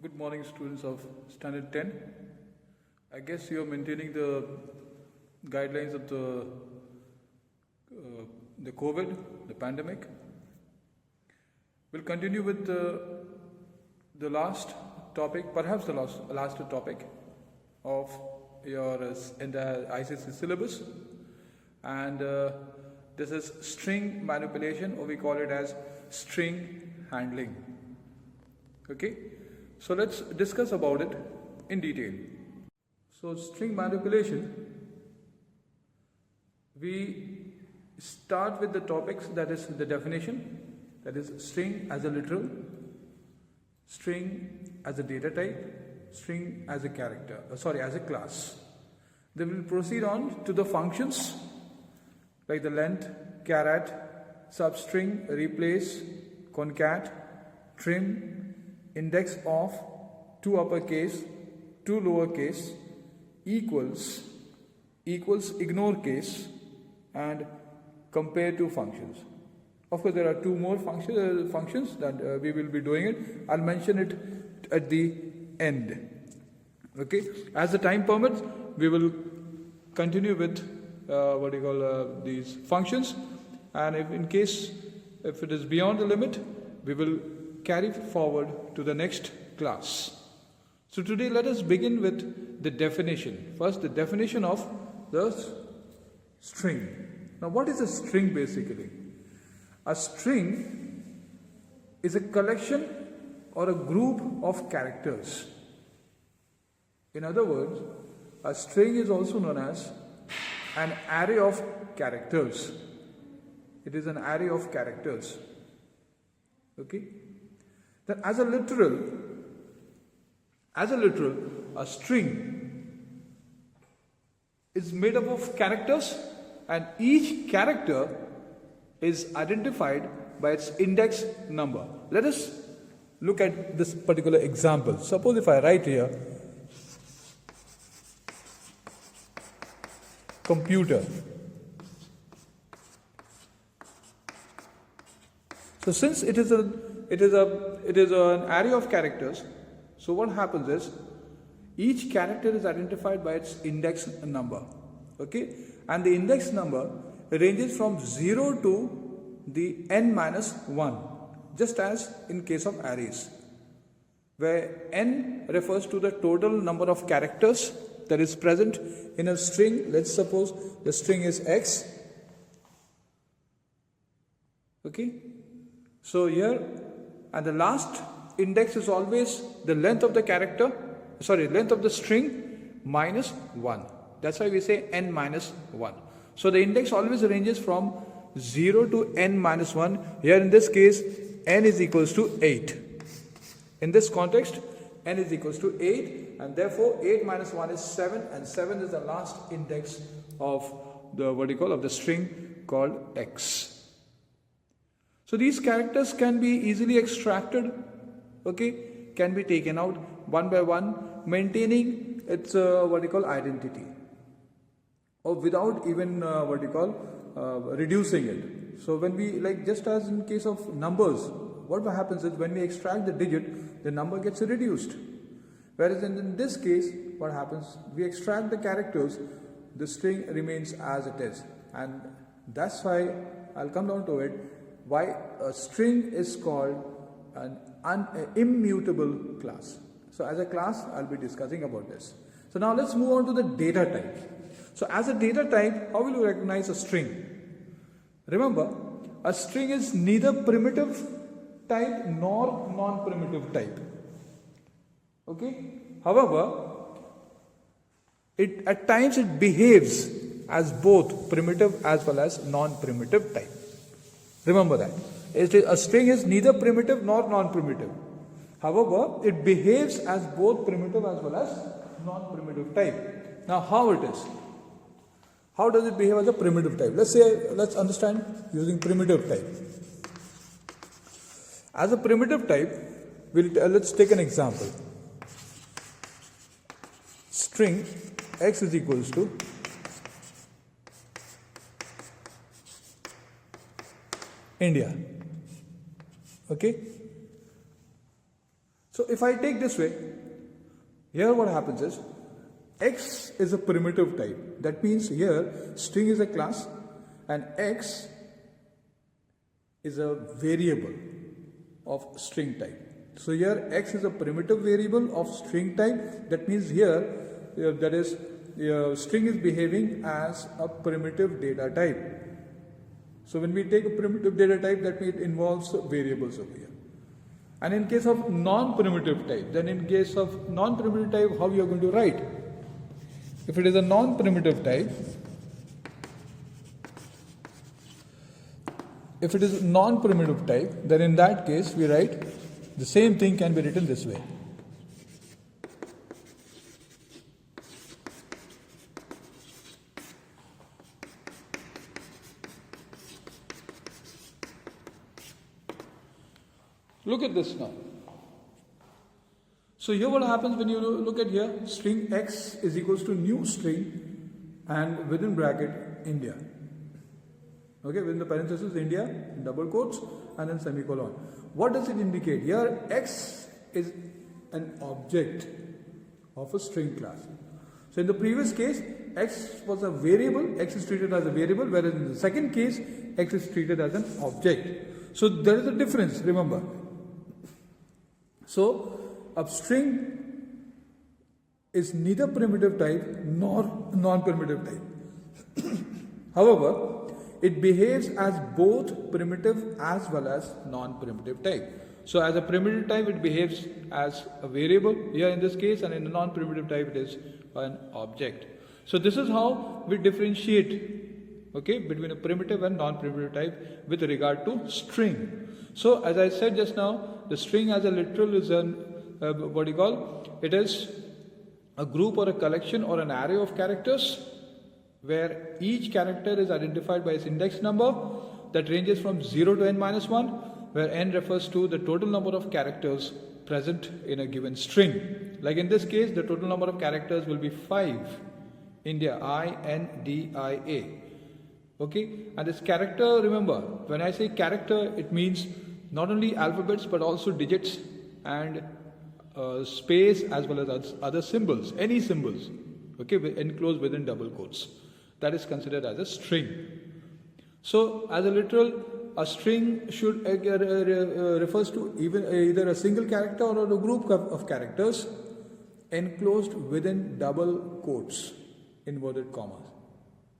Good morning, students of Standard 10. I guess you are maintaining the guidelines of the COVID, the pandemic. We'll continue with the last topic, perhaps the last topic of your entire ICSE syllabus, and this is string manipulation, or we call it as string handling. Okay. So let's discuss about it in detail. So string manipulation, we start with the topics, that is the definition, that is string as a literal, string as a data type, string as a as a class. Then we'll proceed on to the functions like the length, caret, substring, replace, concat, trim, index of, to uppercase, to lowercase, equals, ignore case, and compare to functions. Of course, there are two more functions that we will be doing it. I'll mention it at the end. Okay. As the time permits, we will continue with these functions, and if it is beyond the limit, we will carry forward to the next class. So today let us begin with the definition. First, the definition of the string. Now, what is a string basically? A string is a collection or a group of characters. In other words, a string is also known as an array of characters. It is an array of characters. Okay? Then as a literal, a string is made up of characters, and each character is identified by its index number. Let us look at this particular example. Suppose if I write here computer. So since it is an array of characters, so what happens is each character is identified by its index number. Okay, and the index number ranges from 0 to the n minus 1, just as in case of arrays, where n refers to the total number of characters that is present in a string. Let's suppose the string is x. Okay, so here, and the last index is always the length of the string minus 1. That's why we say n minus 1. So the index always ranges from 0 to n minus 1. Here in this case, n is equals to 8. In this context, n is equals to 8, and therefore 8 minus 1 is 7, and 7 is the last index of the string called x. So these characters can be easily extracted, okay, can be taken out one by one, maintaining its identity, or without even reducing it. So when we, just as in case of numbers, what happens is when we extract the digit, the number gets reduced. Whereas in this case, what happens, we extract the characters, the string remains as it is. And that's why, I'll come down to it, why a string is called an immutable class. So as a class, I'll be discussing about this. So now let's move on to the data type. So as a data type, how will you recognize a string? Remember, a string is neither primitive type nor non-primitive type. Okay? However, at times it behaves as both primitive as well as non-primitive type. Remember that. A string is neither primitive nor non-primitive. However, it behaves as both primitive as well as non-primitive type. Now, how it is? How does it behave as a primitive type? Let's understand using primitive type. As a primitive type, let's take an example. String x is equals to India. Okay. So if I take this way, here what happens is X is a primitive type. That means here string is a class and X is a variable of string type. So here X is a primitive variable of string type. That means here that is string is behaving as a primitive data type. So when we take a primitive data type, that means it involves variables over here. And in case of non-primitive type, then in case of non-primitive type, how you are going to write? If it is a non-primitive type, then in that case we write the same thing can be written this way. Look at this now. So here what happens when you look at here, string X is equals to new string and within bracket India. Okay, within the parenthesis India, double quotes and then semicolon. What does it indicate? Here X is an object of a string class. So in the previous case, X was a variable, X is treated as a variable, whereas in the second case, X is treated as an object. So there is a difference, remember. So a string is neither primitive type nor non-primitive type. However, it behaves as both primitive as well as non-primitive type. So as a primitive type, it behaves as a variable here in this case, and in a non-primitive type, it is an object. So this is how we differentiate, okay, between a primitive and non-primitive type with regard to string. So as I said just now, the string as a literal is an it is a group or a collection or an array of characters where each character is identified by its index number that ranges from 0 to n minus 1, where n refers to the total number of characters present in a given string. Like in this case, the total number of characters will be 5. India, I-N-D-I-A. Okay, and this character, remember, when I say character, it means not only alphabets but also digits and space as well as other symbols, any symbols, okay, enclosed within double quotes. That is considered as a string. So as a literal, a string should refers to either a single character or a group of characters enclosed within double quotes, inverted commas.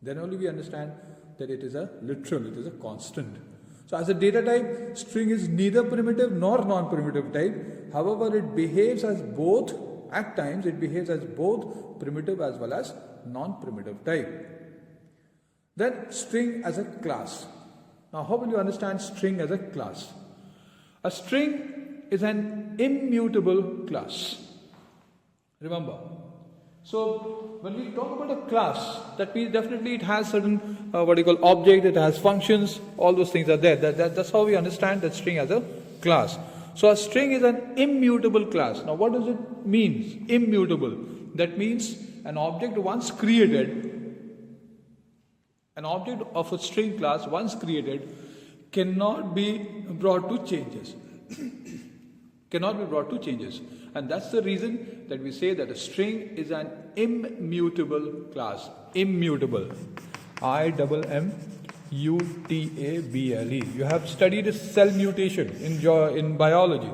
Then only we understand that it is a literal, it is a constant. So as a data type, string is neither primitive nor non-primitive type. However, it behaves as both, at times it behaves as both primitive as well as non-primitive type. Then string as a class. Now how will you understand string as a class? A string is an immutable class. Remember. So when we talk about a class, that means definitely it has certain object, it has functions, all those things are there. That's how we understand that string as a class. So a string is an immutable class. Now what does it mean? Immutable. That means an object once created, an object of a string class once created cannot be brought to changes. Cannot be brought to changes. And that's the reason that we say that a string is an immutable class. Immutable. I-M-M-U-T-A-B-L-E. You have studied cell mutation in biology.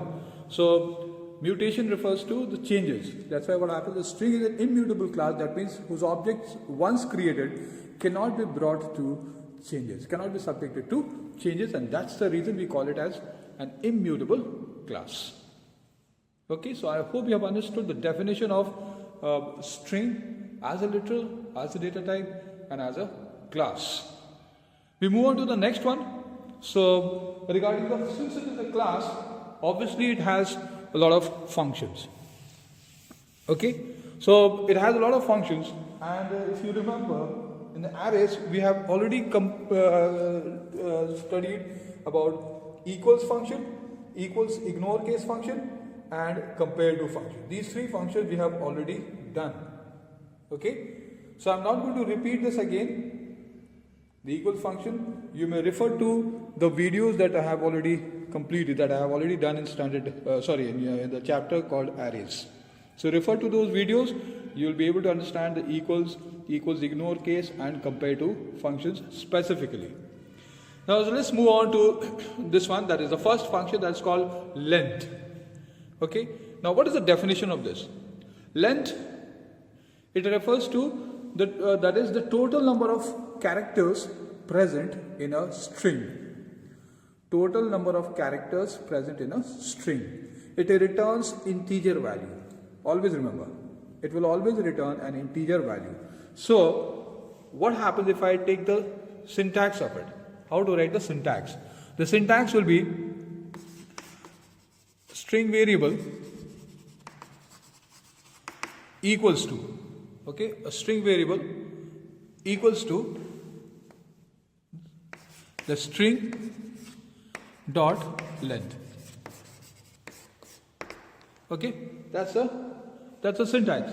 So mutation refers to the changes. That's why what happens, a string is an immutable class. That means whose objects once created cannot be brought to changes, cannot be subjected to changes, and that's the reason we call it as an immutable class. Okay, so I hope you have understood the definition of string as a literal, as a data type, and as a class. We move on to the next one. So regarding the, since it is a class, obviously it has a lot of functions. Okay, so it has a lot of functions, and if you remember, in the arrays we have already studied about equals function, equals ignore case function, and compare to function. These three functions we have already done. Okay, so I'm not going to repeat this again. The equal function, you may refer to the videos that I have already complete that I have already done in in the chapter called arrays. So refer to those videos. You will be able to understand the equals ignore case and compare to functions specifically. Now let's move on to this one, that is the first function, that's called length. Okay. Now what is the definition of this? Length, it refers to that is the total number of characters present in a string. Total number of characters present in a string. It returns integer value. Always remember, it will always return an integer value. So what happens if I take the syntax of it? How to write the syntax? The syntax will be string variable equals to, okay, a string variable equals to the string dot length. Okay, that's a syntax.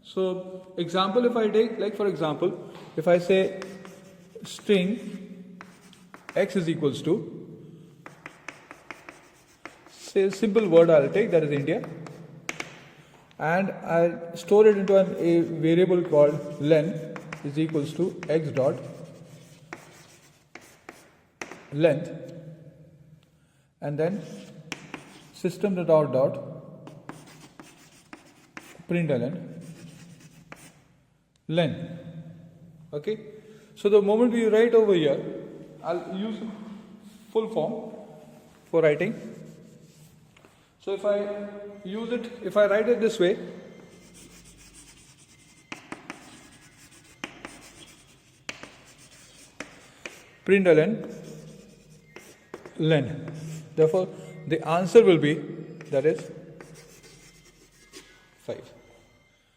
So example, if I take, like for example, if I say string x is equals to, say a simple word I'll take, that is India, and I'll store it into a variable called len is equals to x dot length, and then system dot println len. Okay, so the moment we write over here, I'll use full form for writing. So if I write it this way, println len, therefore the answer will be, that is 5.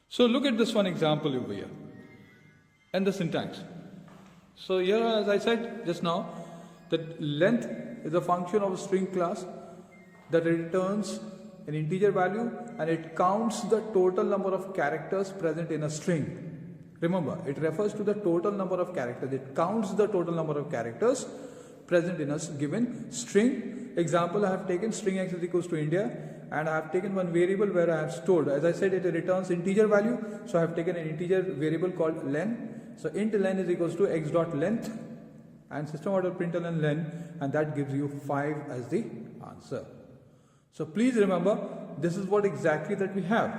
So look at this one example over here and the syntax. So here, as I said just now, that length is a function of a string class that returns an integer value and it counts the total number of characters present in a string. Remember, it refers to the total number of characters. It counts the total number of characters present in a given string. Example, I have taken string x is equals to India, and I have taken one variable where I have stored. As I said, it returns integer value, so I have taken an integer variable called len. So int len is equals to x dot length and system out of println len, and that gives you 5 as the answer. So please remember, this is what exactly that we have.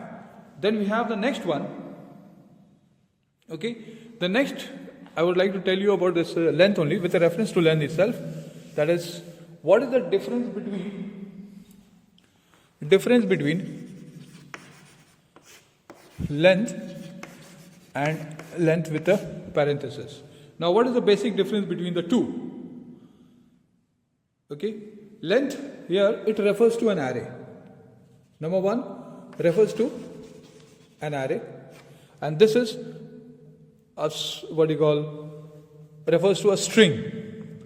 Then we have the next one. Okay, the next I would like to tell you about this length only with a reference to length itself. That is, what is the difference between length and length with a parenthesis. Now what is the basic difference between the two? Okay, length here, it refers to an array. Number one refers to an array, and this is refers to a string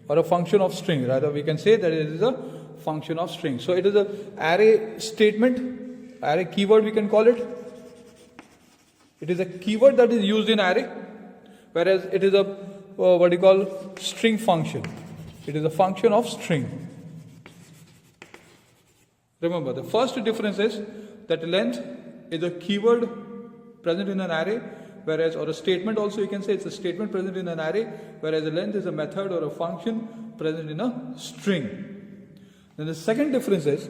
or a function of string. Rather, we can say that it is a function of string. So it is a array statement, array keyword we can call it. It is a keyword that is used in array, whereas it is a string function. It is a function of string. Remember, the first difference is that length is a keyword present in an array, whereas, or a statement also you can say it's a statement present in an array, whereas the length is a method or a function present in a string. Then the second difference is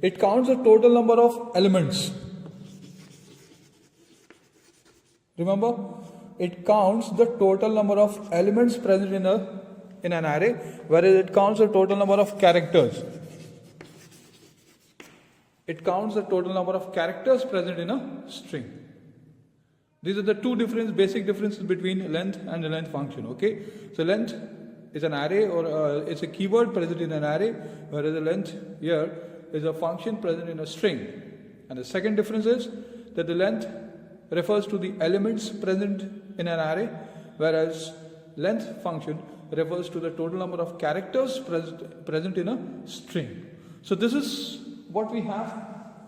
it counts the total number of elements. Remember, it counts the total number of elements present in an array, whereas it counts the total number of characters. It counts the total number of characters present in a string. These are the two basic differences between length and the length function. Okay, so length is an array, or it's a keyword present in an array, whereas the length here is a function present in a string. And the second difference is that the length refers to the elements present in an array, whereas length function refers to the total number of characters present in a string. So this is what we have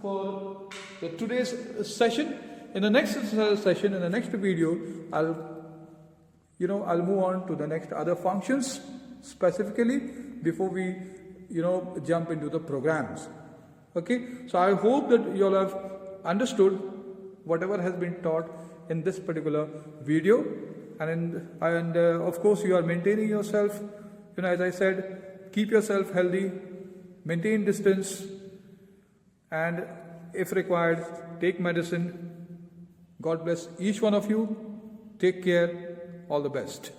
for today's session. In the next session, in the next video, I'll move on to the next other functions specifically. Before we jump into the programs. Okay, so I hope that you all have understood whatever has been taught in this particular video, and of course you are maintaining yourself. As I said, keep yourself healthy, maintain distance, and if required, take medicine. God bless each one of you. Take care. All the best.